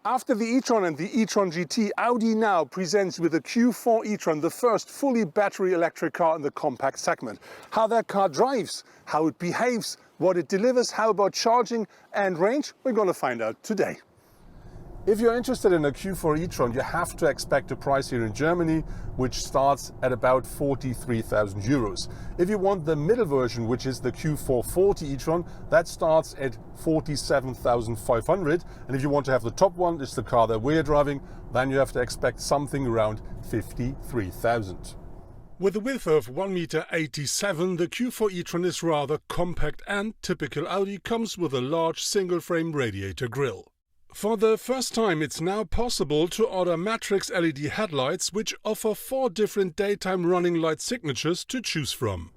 After the e-Tron and the e-Tron GT, Audi now presents with the Q4 e-Tron the first fully battery electric car in the compact segment. How that car drives, how it behaves, what it delivers, how about charging and range, we're going to find out today. If you're interested in a Q4 e-Tron, you have to expect a price here in Germany, which starts at about 43,000 euros. If you want the middle version, which is the Q4 40 e-Tron, that starts at 47,500. And if you want to have the top one, it's the car that we're driving, then you have to expect something around 53,000. With a width of 1,87 m, the Q4 e-Tron is rather compact and, typical Audi, comes with a large single-frame radiator grille. For the first time, it's now possible to order matrix LED headlights, which offer 4 different daytime running light signatures to choose from.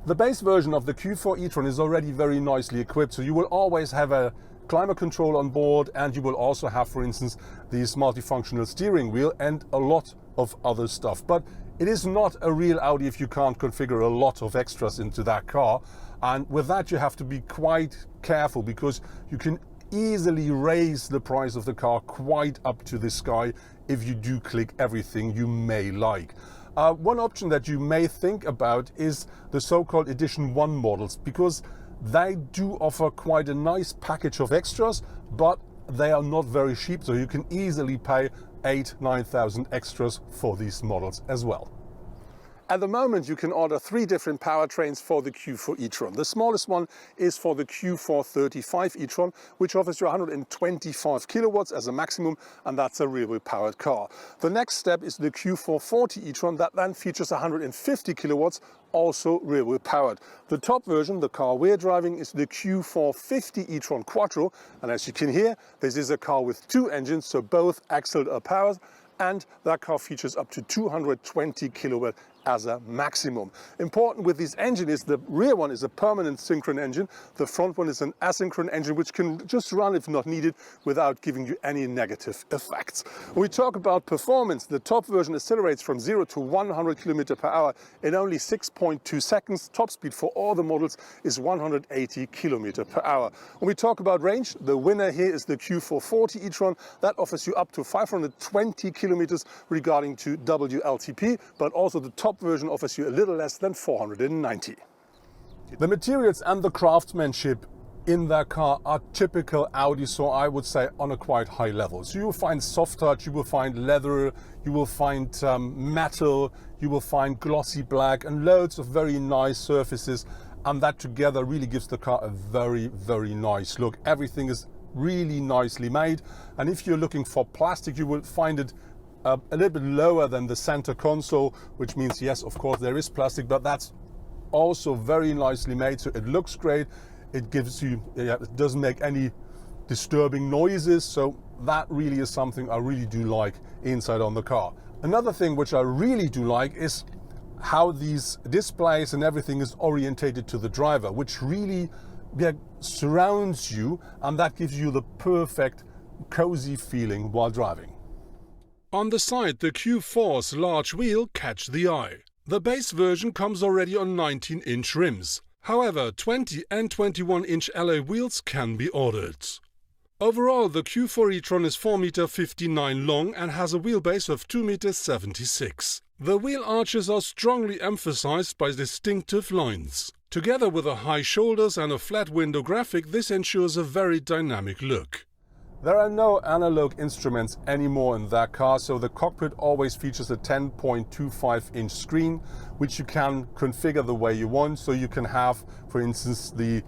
The base version of the Q4 e-Tron is already very nicely equipped, so you will always have a climate control on board, and you will also have, for instance, this multifunctional steering wheel and a lot of other stuff. But it is not a real Audi if you can't configure a lot of extras into that car. And with that, you have to be quite careful, because you can easily raise the price of the car quite up to the sky if you do click everything you may like. One option that you may think about is the so-called Edition 1 models, because they do offer quite a nice package of extras, but they are not very cheap, so you can easily pay 8,000–9,000 extras for these models as well. At the moment, you can order 3 different powertrains for the Q4 e-Tron. The smallest one is for the Q4 35 e-Tron, which offers you 125 kilowatts as a maximum, and that's a rear-wheel powered car. The next step is the Q4 40 e-Tron, that then features 150 kilowatts, also rear-wheel powered. The top version, the car we're driving, is the Q4 50 e-Tron Quattro, and as you can hear, this is a car with 2 engines, so both axles are powered, and that car features up to 220 kilowatt as a maximum. Important with this engine is the rear one is a permanent synchron engine. The front one is an asynchron engine, which can just run if not needed without giving you any negative effects. When we talk about performance, the top version accelerates from 0 to 100 km per hour in only 6.2 seconds. Top speed for all the models is 180 km per hour. When we talk about range, the winner here is the Q4 40 e-Tron. That offers you up to 520 kilometers regarding to WLTP, but also the top version offers you a little less than 490. The materials and the craftsmanship in that car are typical Audi, so I would say on a quite high level. So you will find soft touch, you will find leather, you will find metal, you will find glossy black and loads of very nice surfaces, and that together really gives the car a very, very nice look. Everything is really nicely made, and if you're looking for plastic, you will find it a little bit lower than the center console, which means yes, of course there is plastic, but that's also very nicely made, so it looks great. It gives you, it doesn't make any disturbing noises, so that really is something I really do like inside on the car. Another thing which I really do like is how these displays and everything is orientated to the driver, which really surrounds you, and that gives you the perfect cozy feeling while driving. On the side, the Q4's large wheel catch the eye. The base version comes already on 19-inch rims. However, 20 and 21-inch alloy wheels can be ordered. Overall, the Q4 e-Tron is 4,59 m long and has a wheelbase of 2,76 m. The wheel arches are strongly emphasized by distinctive lines. Together with a high shoulders and a flat window graphic, this ensures a very dynamic look. There are no analog instruments anymore in that car, so the cockpit always features a 10.25-inch screen, which you can configure the way you want. So you can have, for instance, the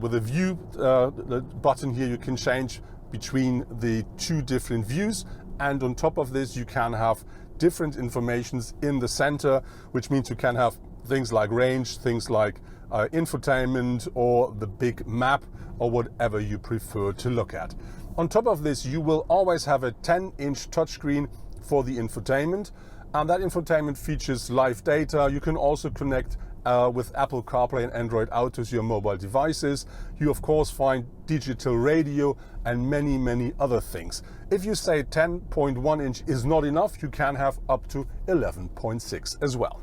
with the view the button here, you can change between the 2 different views, and on top of this you can have different informations in the center, which means you can have things like range, things like infotainment, or the big map, or whatever you prefer to look at. On top of this, you will always have a 10-inch touchscreen for the infotainment, and that infotainment features live data. You can also connect with Apple CarPlay and Android Auto to your mobile devices. You of course find digital radio and many, many other things. If you say 10.1 inch is not enough, you can have up to 11.6 as well.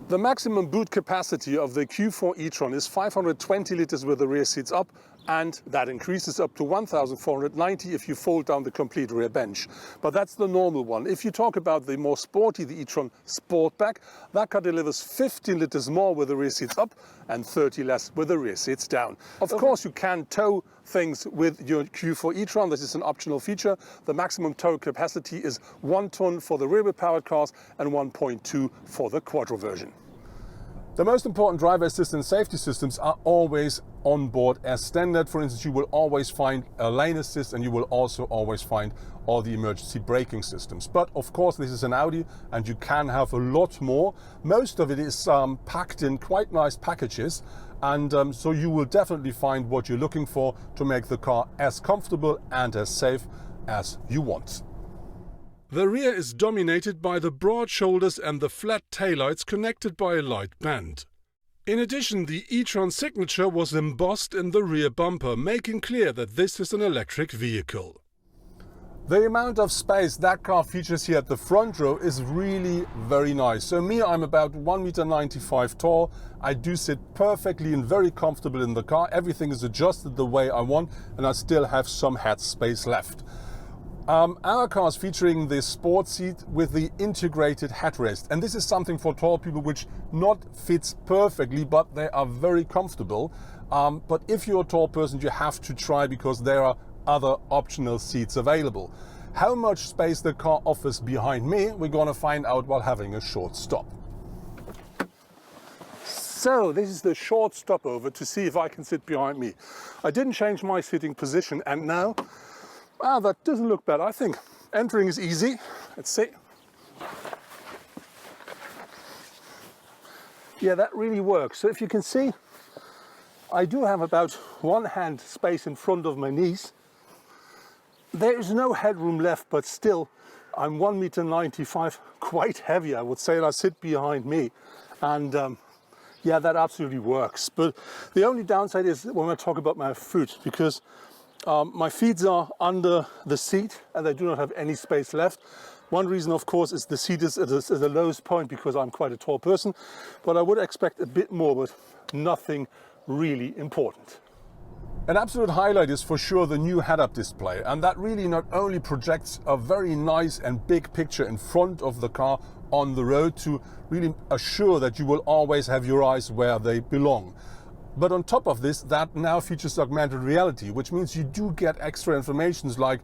The maximum boot capacity of the Q4 e-Tron is 520 liters with the rear seats up and that increases up to 1,490 if you fold down the complete rear bench. But that's the normal one. If you talk about the more sporty, the E-Tron Sportback, that car delivers 15 liters more with the rear seats up and 30 less with the rear seats down. Of course, you can tow things with your Q4 E-Tron. This is an optional feature. The maximum tow capacity is 1 ton for the rear-wheel powered cars and 1.2 for the Quattro version. The most important driver assistance safety systems are always on board as standard. For instance, you will always find a lane assist, and you will also always find all the emergency braking systems. But of course, this is an Audi and you can have a lot more. Most of it is packed in quite nice packages, and so you will definitely find what you're looking for to make the car as comfortable and as safe as you want. The rear is dominated by the broad shoulders and the flat taillights connected by a light band. In addition, the E-Tron signature was embossed in the rear bumper, making clear that this is an electric vehicle. The amount of space that car features here at the front row is really very nice. So me, I'm about 1.95 meters tall. I do sit perfectly and very comfortable in the car. Everything is adjusted the way I want, and I still have some head space left. Our car is featuring the sport seat with the integrated headrest, and this is something for tall people which not fits perfectly, but they are very comfortable. But if you're a tall person, you have to try, because there are other optional seats available. How much space the car offers behind me, we're going to find out while having a short stop. So this is the short stopover to see if I can sit behind me. I didn't change my sitting position, and now that doesn't look bad. I think entering is easy. Let's see. Yeah, that really works. So if you can see, I do have about one hand space in front of my knees. There is no headroom left, but still, I'm 1.95 meters, quite heavy, I would say, and I sit behind me. And yeah, that absolutely works. But the only downside is when I talk about my foot, because my feet are under the seat and they do not have any space left. One reason, of course, is the seat is at the lowest point because I'm quite a tall person, but I would expect a bit more, but nothing really important. An absolute highlight is for sure the new head-up display, and that really not only projects a very nice and big picture in front of the car on the road to really assure that you will always have your eyes where they belong. But on top of this, that now features augmented reality, which means you do get extra informations like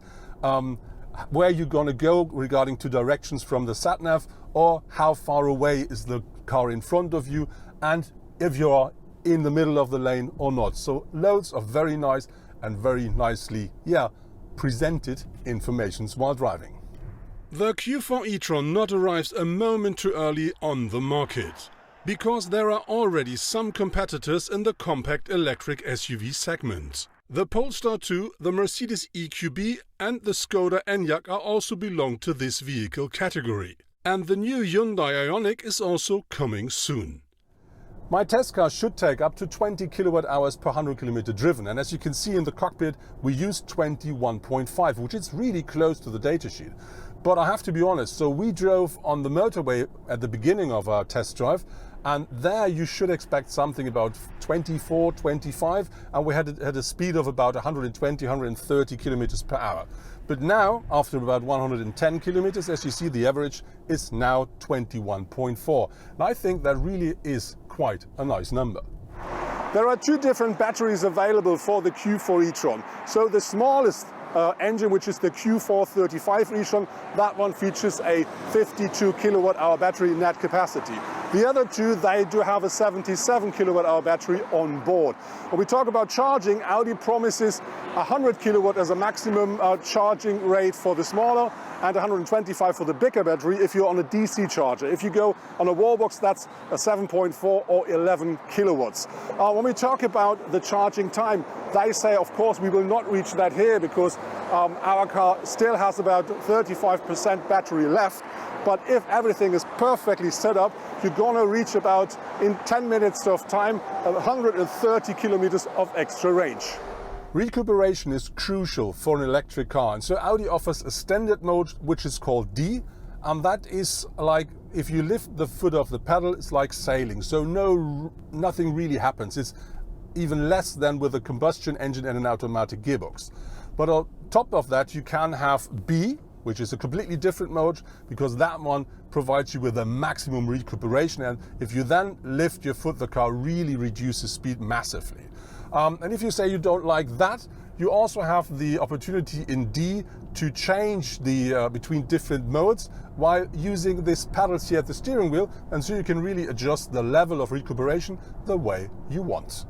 where you're going to go regarding to directions from the sat-nav, or how far away is the car in front of you, and if you're in the middle of the lane or not. So loads of very nice and very nicely, presented informations while driving. The Q4 E-Tron not arrives a moment too early on the market, because there are already some competitors in the compact electric SUV segment. The Polestar 2, the Mercedes EQB and the Skoda Enyaq are also belong to this vehicle category. And the new Hyundai Ioniq is also coming soon. My test car should take up to 20 kilowatt hours per 100 kilometer driven, and as you can see in the cockpit, we used 21.5, which is really close to the datasheet. But I have to be honest, so we drove on the motorway at the beginning of our test drive, and there you should expect something about 24, 25, and we had a speed of about 120, 130 kilometers per hour. But now, after about 110 kilometers, as you see, the average is now 21.4. And I think that really is quite a nice number. There are two different batteries available for the Q4 E-Tron. So the smallest engine, which is the Q4 35 E-Tron, that one features a 52 kilowatt hour battery net capacity. The other two, they do have a 77 kilowatt hour battery on board. When we talk about charging, Audi promises 100 kilowatt as a maximum charging rate for the smaller, and 125 for the bigger battery if you're on a DC charger. If you go on a wall box, that's a 7.4 or 11 kilowatts. When we talk about the charging time, they say, of course, we will not reach that here because our car still has about 35% battery left. But if everything is perfectly set up, you're gonna reach about, in 10 minutes of time, 130 kilometers of extra range. Recuperation is crucial for an electric car, and so Audi offers a standard mode which is called D, and that is like if you lift the foot off the pedal, it's like sailing, so nothing really happens. It's even less than with a combustion engine and an automatic gearbox. But on top of that, you can have B, which is a completely different mode, because that one provides you with a maximum recuperation, and if you then lift your foot, the car really reduces speed massively. And if you say you don't like that, you also have the opportunity in D to change the between different modes while using these pedals here at the steering wheel, and so you can really adjust the level of recuperation the way you want.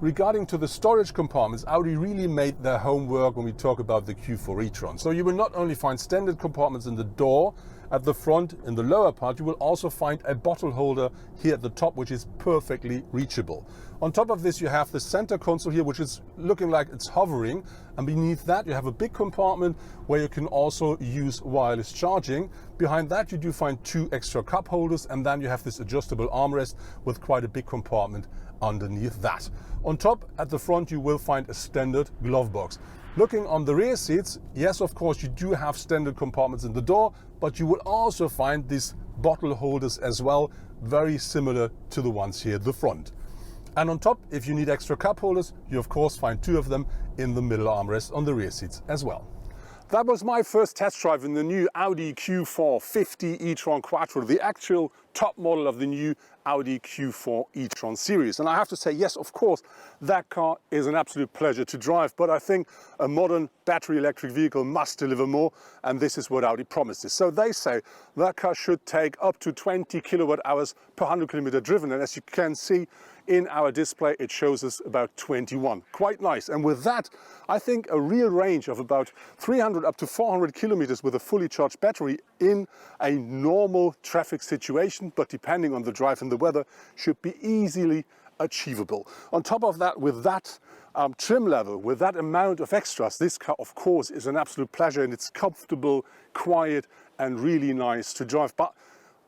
Regarding to the storage compartments, Audi really made their homework when we talk about the Q4 e-Tron. So you will not only find standard compartments in the door, at the front, in the lower part, you will also find a bottle holder here at the top, which is perfectly reachable. On top of this, you have the center console here, which is looking like it's hovering. And beneath that, you have a big compartment where you can also use wireless charging. Behind that, you do find 2 extra cup holders, and then you have this adjustable armrest with quite a big compartment underneath that. On top, at the front, you will find a standard glove box. Looking on the rear seats, yes, of course, you do have standard compartments in the door, but you will also find these bottle holders as well, very similar to the ones here at the front. And on top, if you need extra cup holders, you of course find 2 of them in the middle armrest on the rear seats as well. That was my first test drive in the new Audi Q4 50 e-Tron Quattro, the actual top model of the new Audi Q4 e-Tron series. And I have to say, yes, of course, that car is an absolute pleasure to drive, but I think a modern battery electric vehicle must deliver more, and this is what Audi promises. So they say that car should take up to 20 kilowatt hours per 100 kilometer driven, and as you can see in our display, it shows us about 21. Quite nice. And with that, I think a real range of about 300 up to 400 kilometers with a fully charged battery in a normal traffic situation, but depending on the drive and the weather, should be easily achievable. On top of that, with that trim level, with that amount of extras, this car of course is an absolute pleasure, and it's comfortable, quiet and really nice to drive. But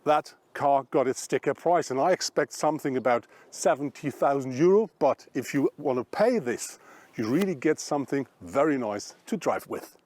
that car got its sticker price, and I expect something about 70,000 euro. But if you want to pay this, you really get something very nice to drive with.